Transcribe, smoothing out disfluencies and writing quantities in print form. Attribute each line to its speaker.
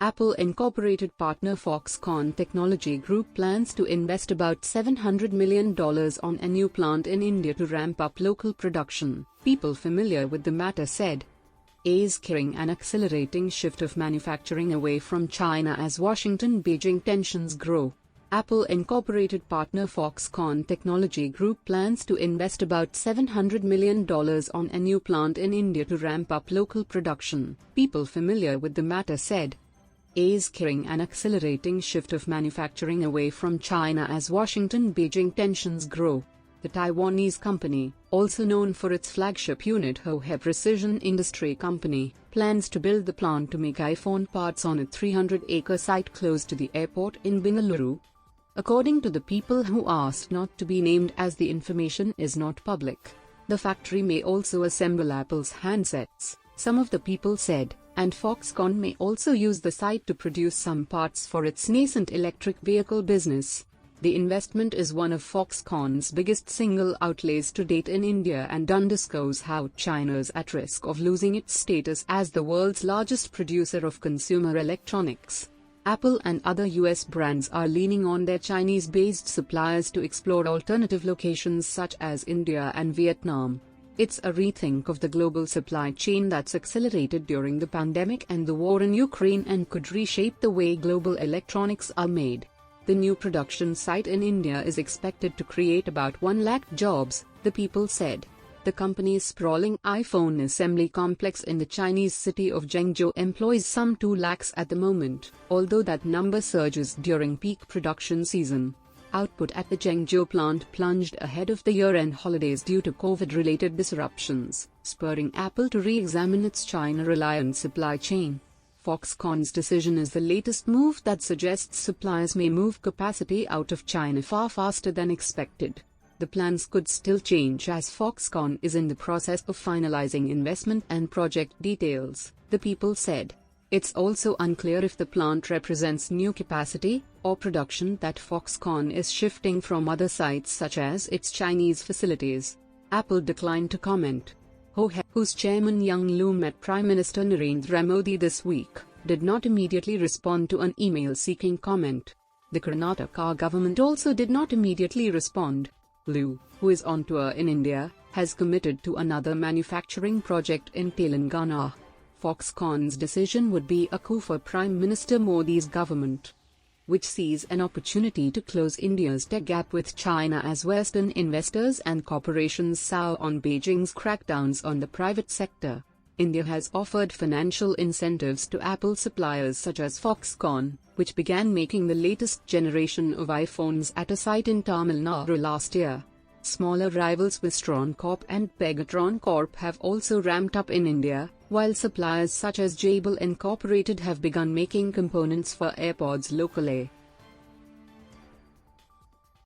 Speaker 1: Apple Incorporated partner Foxconn Technology Group plans to invest about $700 million on a new plant in India to ramp up local production, people familiar with the matter said. Is carrying an accelerating shift of manufacturing away from China as Washington and Beijing tensions grow. Apple Incorporated partner Foxconn Technology Group plans to invest about $700 million on a new plant in India to ramp up local production, people familiar with the matter said. Is carrying an accelerating shift of manufacturing away from China as Washington and Beijing tensions grow. The Taiwanese company, also known for its flagship unit Huawei Precision Industry Company, plans to build the plant to make iPhone parts on a 300-acre site close to the airport in Bengaluru. According to the people who asked not to be named as the information is not public, the factory may also assemble Apple's handsets, some of the people said, and Foxconn may also use the site to produce some parts for its nascent electric vehicle business. The investment is one of Foxconn's biggest single outlays to date in India and underscores how China is at risk of losing its status as the world's largest producer of consumer electronics. Apple and other US brands are leaning on their Chinese-based suppliers to explore alternative locations such as India and Vietnam. It's a rethink of the global supply chain that's accelerated during the pandemic and the war in Ukraine and could reshape the way global electronics are made. The new production site in India is expected to create about 1 lakh jobs, the people said. The company's sprawling iPhone assembly complex in the Chinese city of Zhengzhou employs some 2 lakhs at the moment, although that number surges during peak production season. Output at the Zhengzhou plant plunged ahead of the year-end holidays due to COVID-related disruptions, spurring Apple to re-examine its China-reliant supply chain. Foxconn's decision is the latest move that suggests suppliers may move capacity out of China far faster than expected. The plans could still change as Foxconn is in the process of finalizing investment and project details, the people said. It's also unclear if the plant represents new capacity or production that Foxconn is shifting from other sites such as its Chinese facilities. Apple declined to comment. Huawei, whose chairman Young Lu met Prime Minister Narendra Modi this week, did not immediately respond to an email seeking comment. The Karnataka government also did not immediately respond. Lu, who is on tour in India, has committed to another manufacturing project in Telangana. Foxconn's decision would be a coup for Prime Minister Modi's government, which sees an opportunity to close India's tech gap with China as Western investors and corporations sour on Beijing's crackdowns on the private sector. India has offered financial incentives to Apple suppliers such as Foxconn, which began making the latest generation of iPhones at a site in Tamil Nadu last year. Smaller rivals Wistron Corp and Pegatron Corp have also ramped up in India, while suppliers such as Jabil Incorporated have begun making components for AirPods locally.